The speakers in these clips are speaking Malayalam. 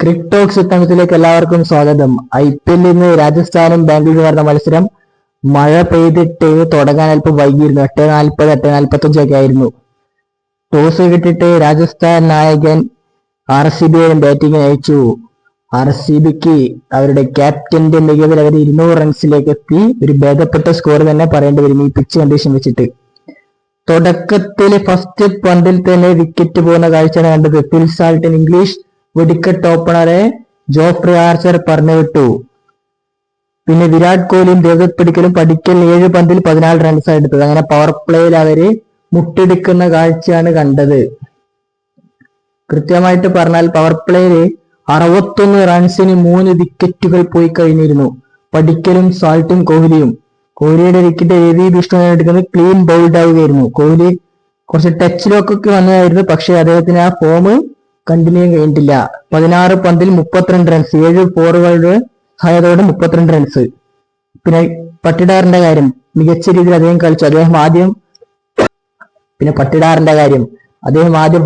ക്രിക്ടോക്സ് തലത്തിലേക്ക് എല്ലാവർക്കും സ്വാഗതം. IPL ഇന്ന് രാജസ്ഥാനും ബാംഗ്ലൂരും നടന്ന മത്സരം മഴ പെയ്തിട്ട് തുടങ്ങാൻ അല്പം വൈകിയിരുന്നു. 8:40 8:45 ഒക്കെ ആയിരുന്നു. ടോസ് കിട്ടിയിട്ട് രാജസ്ഥാൻ നായകൻ RCB ബാറ്റിംഗ് അയച്ചു. RCBക്ക് അവരുടെ ക്യാപ്റ്റന്റെ മികവിൽ അവർ 200 റൺസിലേക്ക് എത്തി. ഒരു ഭേദപ്പെട്ട സ്കോർ തന്നെ പറയേണ്ടി വരും ഈ പിച്ച് കണ്ടീഷൻ വെച്ചിട്ട്. തുടക്കത്തിൽ ഫസ്റ്റ് പന്തിൽ തന്നെ വിക്കറ്റ് പോകുന്ന കാഴ്ചയാണ് കണ്ടത്. ഫിൽ സാൾട്ടൻ ഇംഗ്ലീഷ് വെടിക്കെട്ട് ഓപ്പണറെ ജോഫ്രി ആർച്ചർ പറഞ്ഞുവിട്ടു. പിന്നെ വിരാട് കോഹ്ലിയും ദേവദത്ത് പടിക്കൽ 7 പന്തിൽ 14 റൺസാണ് എടുത്തത്. അങ്ങനെ പവർ പ്ലേയിൽ അവര് മുട്ടെടുക്കുന്ന കാഴ്ചയാണ് കണ്ടത്. കൃത്യമായിട്ട് പറഞ്ഞാൽ പവർ പ്ലേയില് 61 റൺസിന് 3 വിക്കറ്റുകൾ പോയി കഴിഞ്ഞിരുന്നു. പടിക്കലും സാൾട്ടും കോഹ്ലിയുടെ വിക്കറ്റ് രവി ബിഷ്ണു എടുക്കുന്നത് ക്ലീൻ ബൗൾഡ് ആവുകയായിരുന്നു. കോഹ്ലി കുറച്ച് ടച്ച് ലോക്കൊക്കെ വന്നതായിരുന്നു, പക്ഷെ അദ്ദേഹത്തിന് ആ ഫോം കണ്ടിന്യൂ കഴിഞ്ഞിട്ടില്ല. 16 പന്തിൽ 32 റൺസ്, 7 ഫോറുകളുടെ സഹായത്തോടെ 32 റൺസ്. പിന്നെ പട്ടിഡാറിന്റെ കാര്യം മികച്ച രീതിയിൽ അദ്ദേഹം കളിച്ചു. അദ്ദേഹം ആദ്യം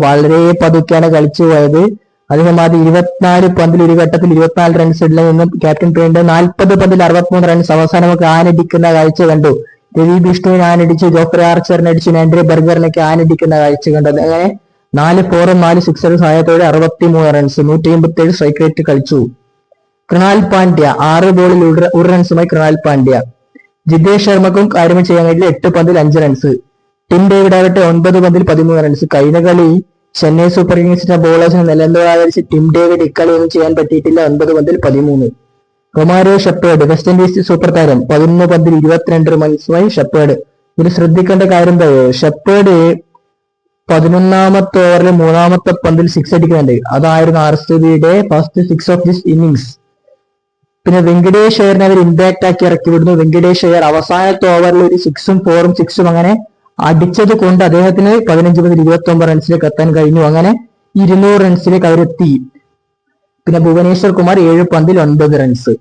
വളരെ പതുക്കെയാണ് കളിച്ചു പോയത്. അദ്ദേഹം ആദ്യം 24 പന്തിൽ ഒരു ഘട്ടത്തിൽ 24 റൺസ് ഇടയിൽ നിന്നും ക്യാപ്റ്റൻ പേണ്ട് 40 പന്തിൽ 63 റൺസ്. അവസാനമൊക്കെ ആനടിക്കുന്ന കാഴ്ച കണ്ടു. രവി ബിഷ്ണുവിനെ ആനടിച്ചു, ജോഫ്രി ആർച്ചറിനെ അടിച്ചു, ആൻഡ്രെ ബർഗറിനൊക്കെ ആനടിക്കുന്ന കാഴ്ച കണ്ടു. അങ്ങനെ 4 ഫോറും 4 സിക്സറും സഹായത്തോടെ 63 റൺസ്, 187 സ്ട്രൈക്ക് റേറ്റ് കളിച്ചു. കൃണാൽ പാണ്ഡ്യ 6 ബോളിൽ 1 റൺസുമായി കൃണാൽ പാണ്ഡ്യ. ജിതേഷ് ശർമ്മക്കും കാര്യങ്ങൾ ചെയ്യാൻ കഴിഞ്ഞില്ല. 8 പന്തിൽ 5 റൺസ്. ടിം ഡേവിഡ് ആവട്ടെ 9 പന്തിൽ 13 റൺസ്. കഴിഞ്ഞ കളി ചെന്നൈ സൂപ്പർ കിങ്സിന്റെ ബോളേഴ്സിനെ നിലനിർത്തി ടിം ഡേവിഡ് ഇക്കളി ഒന്നും ചെയ്യാൻ പറ്റിയിട്ടില്ല. 9 പന്തിൽ 13. Romario shepherd west Indies super താരം 11 പന്തിൽ 22 റൺസുമായി ഷെപ്പേർഡ്. ഇതിൽ ശ്രദ്ധിക്കേണ്ട കാര്യം ഷെപ്പേർഡ് 11ാമത്തെ ഓവറിൽ 3ാമത്തെ പന്തിൽ 6 അടിക്കുന്നുണ്ട്. അതായിരുന്നു RCBയുടെ ഫസ്റ്റ് 6 ഓഫ് ദിസ് ഇന്നിങ്സ്. പിന്നെ വെങ്കടേഷ് അയ്യറിനെ അവർ ഇമ്പാക്ട് ആക്കി ഇറക്കി വിടുന്നു. വെങ്കടേഷ് അയ്യർ അവസാനത്തെ ഓവറിൽ ഒരു 6ഉം 4ഉം 6ഉം അങ്ങനെ അടിച്ചത് കൊണ്ട് അദ്ദേഹത്തിന് 15 പന്തിൽ 29 റൺസിലേക്ക് എത്താൻ കഴിഞ്ഞു. അങ്ങനെ 200 റൺസിലേക്ക് അവരെത്തി. പിന്നെ ഭുവനേശ്വർ കുമാർ 7 പന്തിൽ 9 റൺസ്.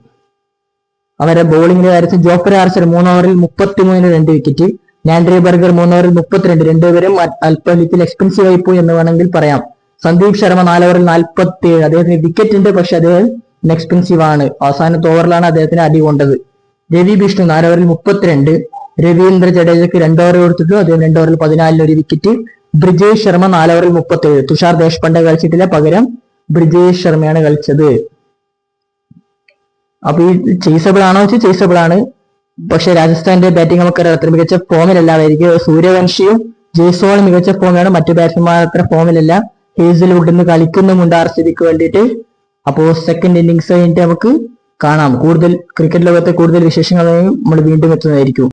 അവരെ ബോളിംഗിന്റെ കാര്യത്തിൽ ജോഫ്രി ആർച്ചർ 3 ഓവറിൽ 33 2 വിക്കറ്റ്. ആൻഡ്രെ ബർഗർ 3 ഓവറിൽ 32. രണ്ടുപേരും അല്പത്തിൽ എക്സ്പെൻസീവ് ആയി പോയി എന്ന് വേണമെങ്കിൽ പറയാം. സന്ദീപ് ശർമ്മ 4 ഓവറിൽ 47. അദ്ദേഹത്തിന് വിക്കറ്റ് ഉണ്ട്, പക്ഷെ അദ്ദേഹം എക്സ്പെൻസീവ് ആണ്. അവസാനത്തെ ഓവറിലാണ് അദ്ദേഹത്തിന് അടി കൊണ്ടത്. രവി ബിഷ്ണു 4 ഓവറിൽ 32. രവീന്ദ്ര ജഡേജയ്ക്ക് 2 ഓവർ കൊടുത്തിട്ടു. അദ്ദേഹം 2 ഓവറിൽ 14 ഒരു വിക്കറ്റ്. ബ്രിജേഷ് ശർമ്മ 4 ഓവറിൽ 37. തുഷാർ ദേശ്പാണ്ഡെ കളിച്ചിട്ടില്ല, പകരം ബ്രിജേഷ് ശർമ്മയാണ് കളിച്ചത്. അപ്പൊ ഈ ചേസബിൾ ആണോ വെച്ചാൽ ചേസബിൾ ആണ്, പക്ഷെ രാജസ്ഥാന്റെ ബാറ്റിംഗ് നമുക്ക് അത്ര മികച്ച ഫോമിലല്ലാതായിരിക്കും. സൂര്യവംശിയും ജയ്സ്വാളും മികച്ച ഫോമിലാണ്, മറ്റു ബാറ്റ്സ്മാൻമാർ അത്ര ഫോമിലല്ല. ഹേസൽവുഡ് ഇന്ന് കളിക്കുന്നുമുണ്ട് RCBക്ക് വേണ്ടിയിട്ട്. അപ്പോൾ സെക്കൻഡ് ഇന്നിങ്സ് കഴിഞ്ഞിട്ട് നമുക്ക് കാണാം. കൂടുതൽ ക്രിക്കറ്റ് ലോകത്തെ കൂടുതൽ വിശേഷങ്ങളുമായി നമ്മൾ വീണ്ടും എത്തുന്നതായിരിക്കും.